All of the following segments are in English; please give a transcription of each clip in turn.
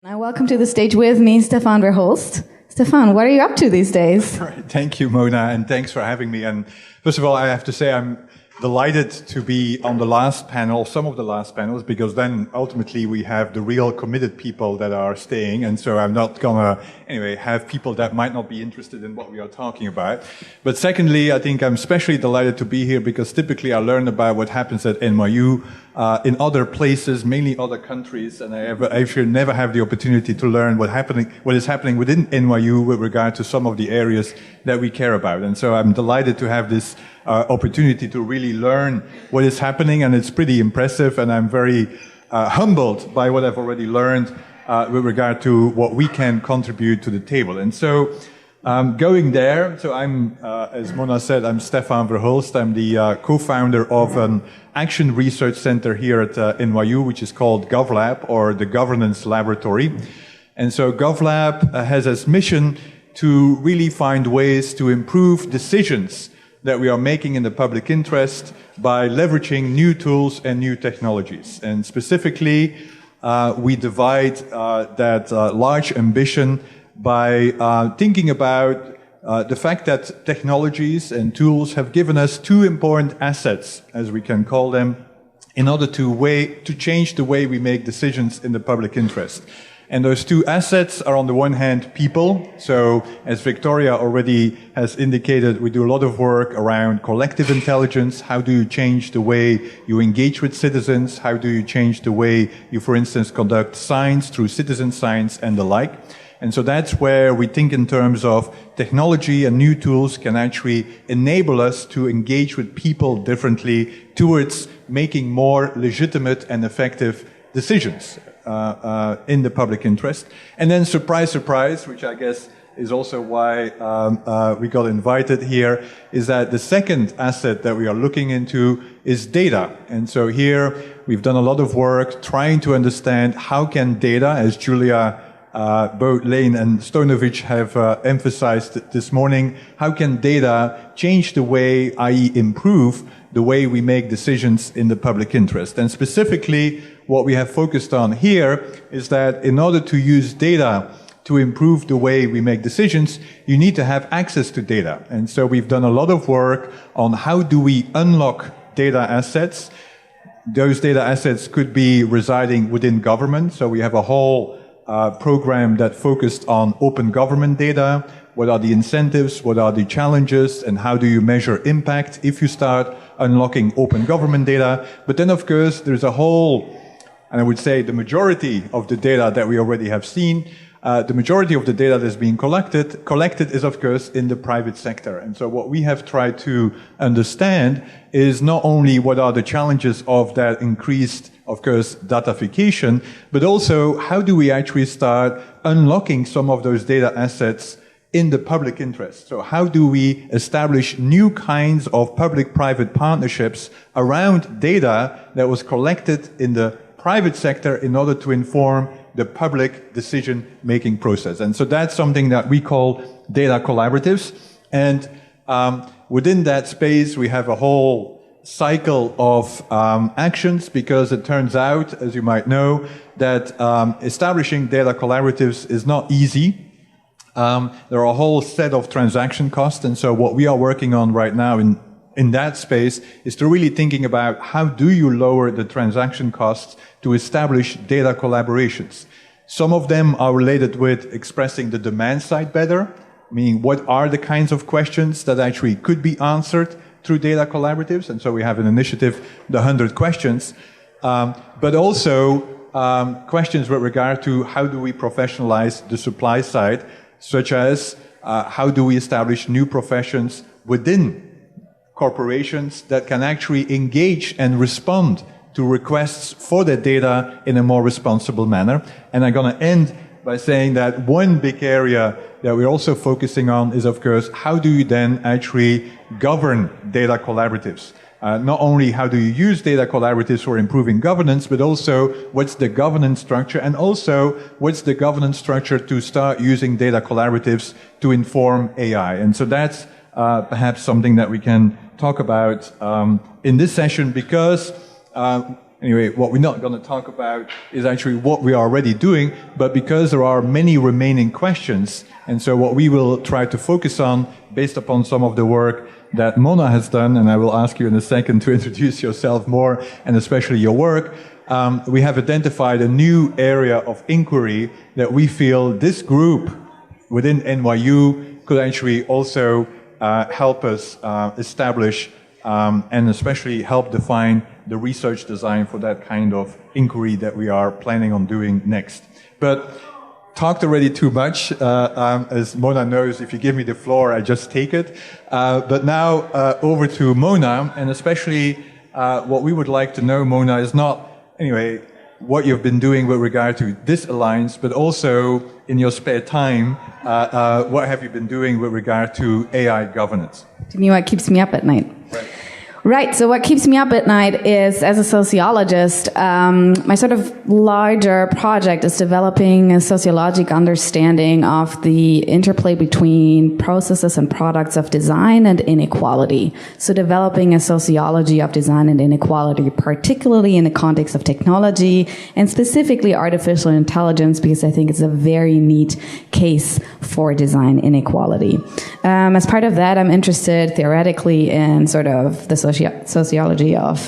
Now, welcome to the stage with me, Stefan Verholst. Stefan, what are you up to these days? Right. Thank you, Mona, and thanks for having me. And first of all, I have to say I'm delighted to be on the last panel, some of the last panels, because then ultimately we have the real committed people that are staying. And so I'm not gonna, anyway, have people that might not be interested in what we are talking about. But secondly, I think I'm especially delighted to be here because typically I learn about what happens at NYU in other places, mainly other countries, and I actually never have the opportunity to learn what is happening within NYU with regard to some of the areas that we care about. And so I'm delighted to have this opportunity to really learn what is happening, and it's pretty impressive, and I'm very humbled by what I've already learned with regard to what we can contribute to the table. And so going there, so I'm, as Mona said, I'm Stefan Verholst. I'm the co-founder of an action research center here at NYU, which is called GovLab, or the Governance Laboratory. And so GovLab has as mission to really find ways to improve decisions that we are making in the public interest by leveraging new tools and new technologies. And specifically, we divide that large ambition by thinking about the fact that technologies and tools have given us two important assets, as we can call them, in order to change the way we make decisions in the public interest. And those two assets are, on the one hand, people. So, as Victoria already has indicated, we do a lot of work around collective intelligence. How do you change the way you engage with citizens? How do you change the way you, for instance, conduct science through citizen science and the like? And so that's where we think in terms of technology and new tools can actually enable us to engage with people differently towards making more legitimate and effective decisions in the public interest. And then surprise, surprise, which I guess is also why we got invited here, is that the second asset that we are looking into is data. And so here we've done a lot of work trying to understand how can data, as Julia both Lane and Stonovich have emphasized this morning, how can data change the way, i.e. improve the way we make decisions in the public interest. And specifically, what we have focused on here is that in order to use data to improve the way we make decisions, you need to have access to data. And so we've done a lot of work on how do we unlock data assets. Those data assets could be residing within government. So we have a whole program that focused on open government data. What are the incentives? What are the challenges? And how do you measure impact if you start unlocking open government data? But then, of course, there's a whole, and I would say the majority of the data that we already have seen, the majority of the data that's being collected is, of course, in the private sector. And so what we have tried to understand is not only what are the challenges of that increased, of course, datafication, but also how do we actually start unlocking some of those data assets in the public interest. So how do we establish new kinds of public-private partnerships around data that was collected in the private sector in order to inform the public decision-making process. And so that's something that we call data collaboratives. And within that space, we have a whole cycle of actions, because it turns out, as you might know, that establishing data collaboratives is not easy. There are a whole set of transaction costs, and so what we are working on right now in that space is to really thinking about how do you lower the transaction costs to establish data collaborations. Some of them are related with expressing the demand side better, meaning what are the kinds of questions that actually could be answered through data collaboratives, and so we have an initiative, the 100 questions, but also questions with regard to how do we professionalize the supply side, such as how do we establish new professions within corporations that can actually engage and respond to requests for their data in a more responsible manner. And I'm going to end by saying that one big area that we're also focusing on is, of course, how do you then actually govern data collaboratives? Not only how do you use data collaboratives for improving governance, but also what's the governance structure, and also what's the governance structure to start using data collaboratives to inform AI. And so that's perhaps something that we can talk about in this session, because Anyway, what we're not going to talk about is actually what we are already doing, but because there are many remaining questions, and so what we will try to focus on, based upon some of the work that Mona has done, and I will ask you in a second to introduce yourself more, and especially your work, we have identified a new area of inquiry that we feel this group within NYU could actually also help us establish and especially help define the research design for that kind of inquiry that we are planning on doing next. But talked already too much. As Mona knows, if you give me the floor, I just take it. But now over to Mona, and especially what we would like to know, Mona, is not, anyway, what you've been doing with regard to this alliance, but also in your spare time, what have you been doing with regard to AI governance? To me, what keeps me up at night. Right, so what keeps me up at night is, as a sociologist, my sort of larger project is developing a sociologic understanding of the interplay between processes and products of design and inequality. So developing a sociology of design and inequality, particularly in the context of technology, and specifically artificial intelligence, because I think it's a very neat case for design inequality. As part of that, I'm interested theoretically in sort of the sociology of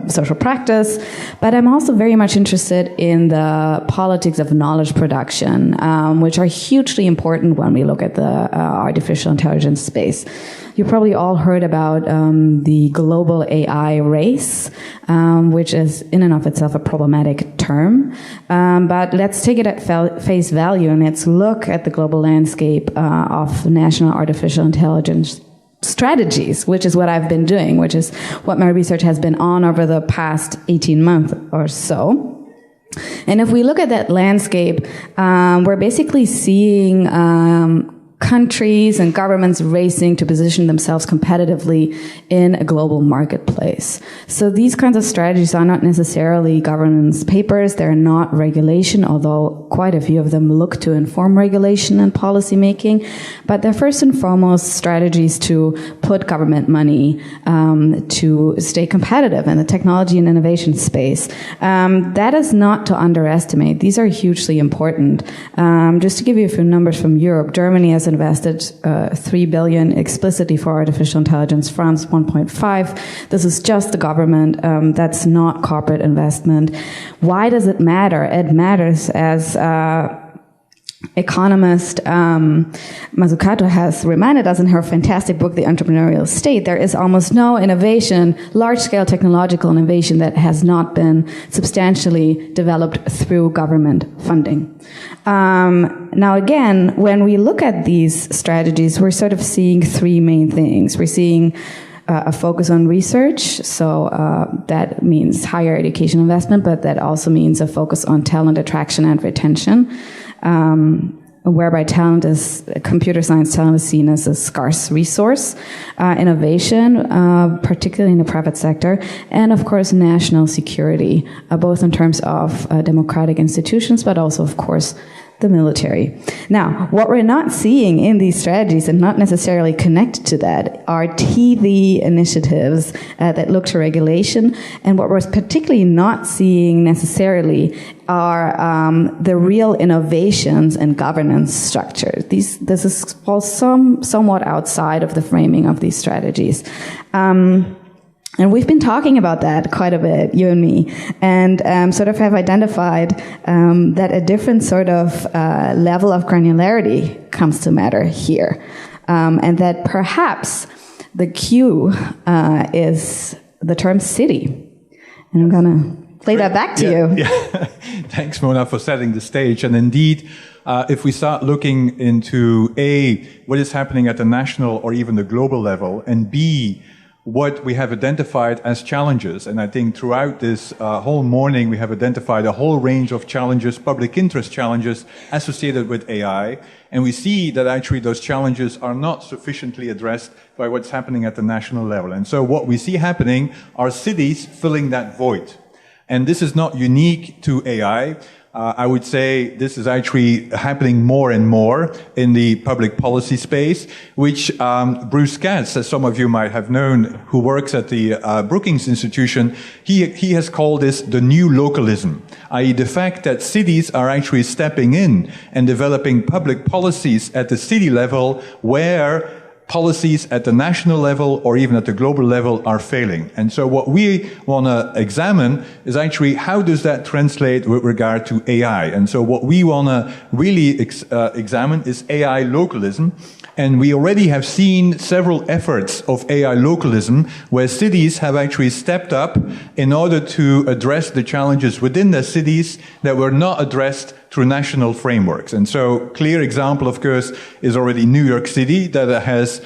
social practice, but I'm also very much interested in the politics of knowledge production, which are hugely important when we look at the artificial intelligence space. You probably all heard about the global AI race, which is in and of itself a problematic term. But let's take it at face value and let's look at the global landscape of national artificial intelligence strategies, which is what I've been doing, which is what my research has been on over the past 18 months or so. And if we look at that landscape, we're basically seeing countries and governments racing to position themselves competitively in a global marketplace. So these kinds of strategies are not necessarily governance papers, they're not regulation, although quite a few of them look to inform regulation and policy making, but they're first and foremost strategies to put government money to stay competitive in the technology and innovation space. That is not to underestimate. These are hugely important. Just to give you a few numbers from Europe, Germany has invested 3 billion explicitly for artificial intelligence, France 1.5. This is just the government. That's not corporate investment. Why does it matter? It matters as economist Mazzucato has reminded us in her fantastic book, The Entrepreneurial State. There is almost no innovation, large-scale technological innovation, that has not been substantially developed through government funding. Now again, when we look at these strategies, we're sort of seeing three main things. We're seeing a focus on research, so that means higher education investment, but that also means a focus on talent attraction and retention, whereby computer science talent is seen as a scarce resource, innovation, particularly in the private sector, and of course national security, both in terms of democratic institutions, but also of course the military. Now, what we're not seeing in these strategies, and not necessarily connected to that, are TV initiatives that look to regulation, and what we're particularly not seeing necessarily are the real innovations and governance structure. This is falls somewhat outside of the framing of these strategies. And we've been talking about that quite a bit, you and me, and sort of have identified that a different sort of level of granularity comes to matter here, and that perhaps the cue is the term city. And I'm going to play that back to you. Yeah. Thanks, Mona, for setting the stage. And indeed, if we start looking into A, what is happening at the national or even the global level, and B, what we have identified as challenges, and I think throughout this whole morning we have identified a whole range of challenges, public interest challenges associated with AI, and we see that actually those challenges are not sufficiently addressed by what's happening at the national level. And so what we see happening are cities filling that void. And this is not unique to AI. I would say this is actually happening more and more in the public policy space, which Bruce Katz, as some of you might have known, who works at the Brookings Institution, he has called this the new localism, i.e. the fact that cities are actually stepping in and developing public policies at the city level where policies at the national level or even at the global level are failing. And so what we want to examine is actually how does that translate with regard to AI. And so what we want to really examine is AI localism. And we already have seen several efforts of AI localism where cities have actually stepped up in order to address the challenges within their cities that were not addressed through national frameworks. And so clear example, of course, is already New York City that has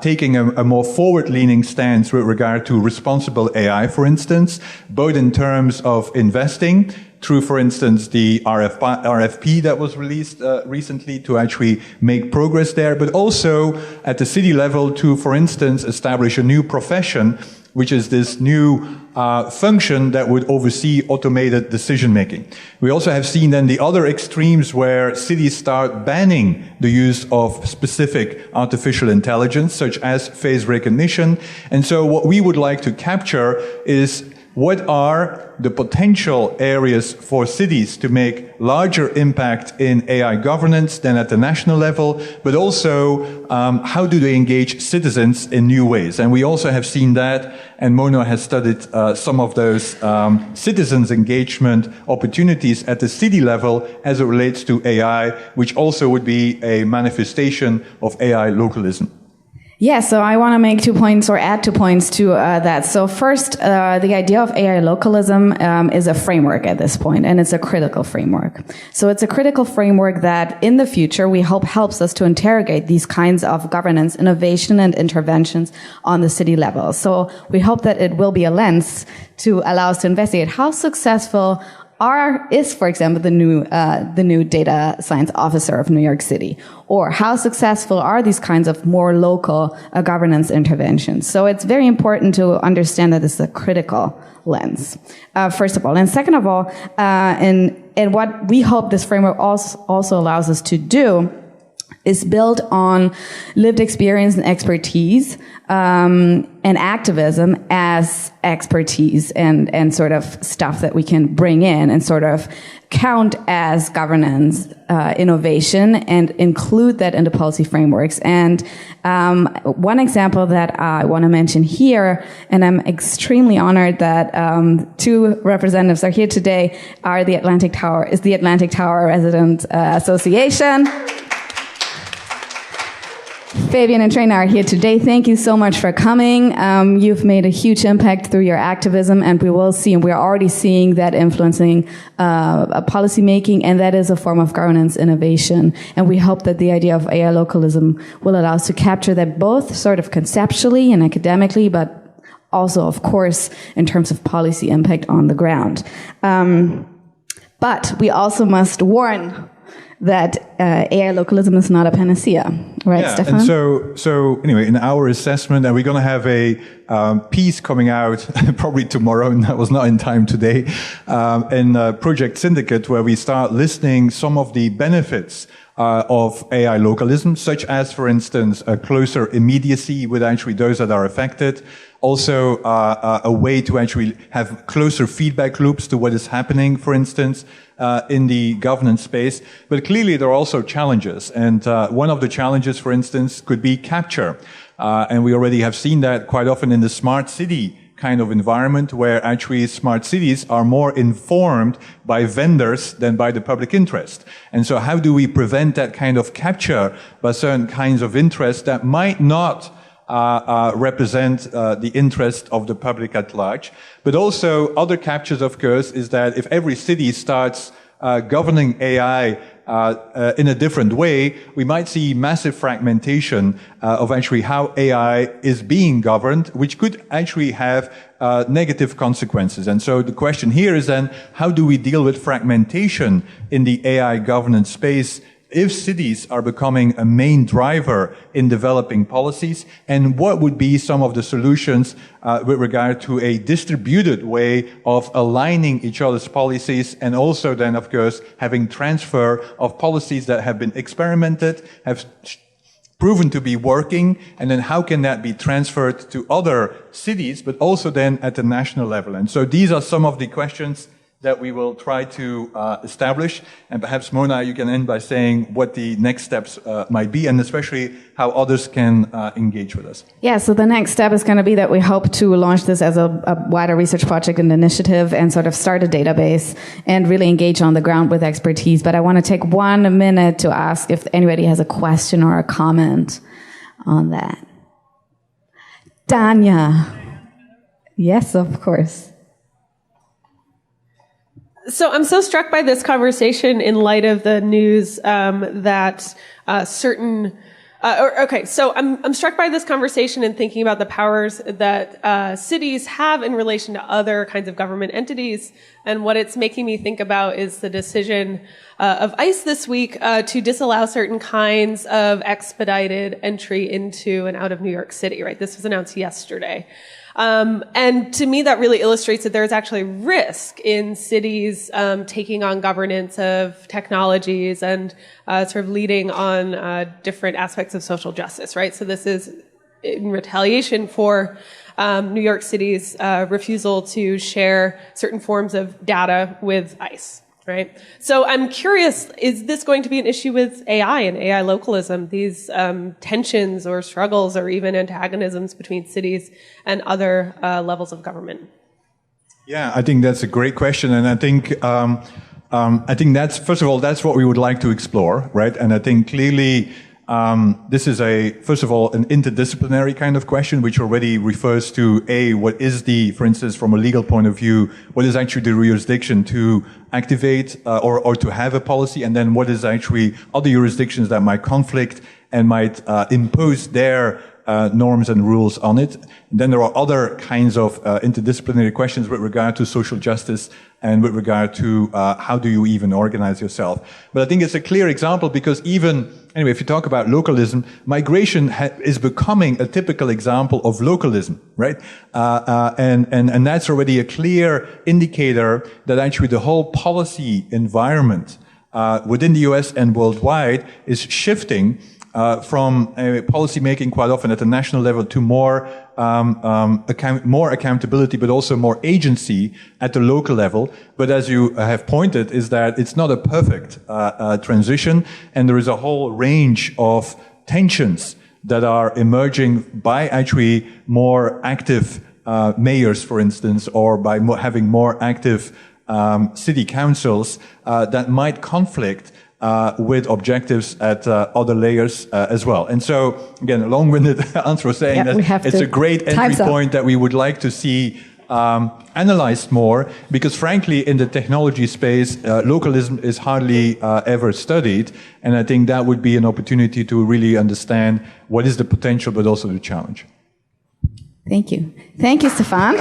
taking a more forward-leaning stance with regard to responsible AI, for instance, both in terms of investing through, for instance, the RFP that was released recently to actually make progress there, but also at the city level to, for instance, establish a new profession, which is this new function that would oversee automated decision-making. We also have seen then the other extremes where cities start banning the use of specific artificial intelligence, such as face recognition. And so what we would like to capture is what are the potential areas for cities to make larger impact in AI governance than at the national level, but also how do they engage citizens in new ways? And we also have seen that, and Mona has studied some of those citizens' engagement opportunities at the city level as it relates to AI, which also would be a manifestation of AI localism. Yeah, so I want to make 2 points or add 2 points to that. So first, the idea of AI localism is a framework at this point, and it's a critical framework. So it's a critical framework that in the future we hope helps us to interrogate these kinds of governance, innovation, and interventions on the city level. So we hope that it will be a lens to allow us to investigate how successful is, for example, the new data science officer of New York City, or how successful are these kinds of more local governance interventions. So it's very important to understand that this is a critical lens, first of all. And second of all, and what we hope this framework also allows us to do is build on lived experience and expertise, and activism as expertise and sort of stuff that we can bring in and sort of count as governance, innovation, and include that into policy frameworks. And one example that I want to mention here, and I'm extremely honored that 2 representatives are here today, is the Atlantic Tower Residents Association. Fabian and Trina are here today. Thank you so much for coming. You've made a huge impact through your activism, and we will see, and we're already seeing that influencing policy making, and that is a form of governance innovation. And we hope that the idea of AI localism will allow us to capture that both sort of conceptually and academically, but also, of course, in terms of policy impact on the ground. But we also must warn that AI localism is not a panacea, right, yeah, Stefan? And so anyway, in our assessment, and we're going to have a piece coming out probably tomorrow, and that was not in time today, in Project Syndicate, where we start listing some of the benefits of AI localism, such as, for instance, a closer immediacy with actually those that are affected. Also, a way to actually have closer feedback loops to what is happening, for instance, in the governance space. But clearly, there are also challenges. And one of the challenges, for instance, could be capture. And we already have seen that quite often in the smart city kind of environment, where actually smart cities are more informed by vendors than by the public interest. And so how do we prevent that kind of capture by certain kinds of interests that might not represent the interest of the public at large? But also other captures, of course, is that if every city starts governing AI in a different way, we might see massive fragmentation of actually how AI is being governed, which could actually have negative consequences. And so the question here is then, how do we deal with fragmentation in the AI governance space if cities are becoming a main driver in developing policies, and what would be some of the solutions with regard to a distributed way of aligning each other's policies, and also then, of course, having transfer of policies that have been experimented, have proven to be working, and then how can that be transferred to other cities, but also then at the national level. And so these are some of the questions that we will try to establish. And perhaps, Mona, you can end by saying what the next steps might be, and especially how others can engage with us. Yeah, so the next step is going to be that we hope to launch this as a wider research project and initiative and sort of start a database and really engage on the ground with expertise. But I want to take 1 minute to ask if anybody has a question or a comment on that. Danya. Yes, of course. So I'm so struck by this conversation in light of the news that So I'm struck by this conversation and thinking about the powers that cities have in relation to other kinds of government entities. And what it's making me think about is the decision of ICE this week to disallow certain kinds of expedited entry into and out of New York City. Right, this was announced yesterday. And to me, that really illustrates that there's actually risk in cities taking on governance of technologies and sort of leading on different aspects of social justice, right? So this is in retaliation for New York City's refusal to share certain forms of data with ICE. Right. So I'm curious, is this going to be an issue with AI and AI localism, these tensions or struggles or even antagonisms between cities and other levels of government? Yeah, I think that's a great question. And I think that's, first of all, that's what we would like to explore, right? And I think clearly this is first of all, an interdisciplinary kind of question, which already refers to what is for instance, from a legal point of view, what is actually the jurisdiction to activate or to have a policy, and then what is actually other jurisdictions that might conflict and might impose their norms and rules on it. And then there are other kinds of interdisciplinary questions with regard to social justice and with regard to how do you even organize yourself. But I think it's a clear example because anyway, if you talk about localism, migration is becoming a typical example of localism, right? And that's already a clear indicator that actually the whole policy environment within the US and worldwide is shifting from policy making quite often at the national level to more accountability, but also more agency at the local level. But as you have pointed, is that it's not a perfect transition, and there is a whole range of tensions that are emerging by actually more active mayors, for instance, or by having more active city councils that might conflict with objectives at other layers as well. And so, again, a long-winded answer was saying that it's a great entry point that we would like to see analyzed more, because frankly, in the technology space, localism is hardly ever studied. And I think that would be an opportunity to really understand what is the potential, but also the challenge. Thank you. Thank you, Stefan.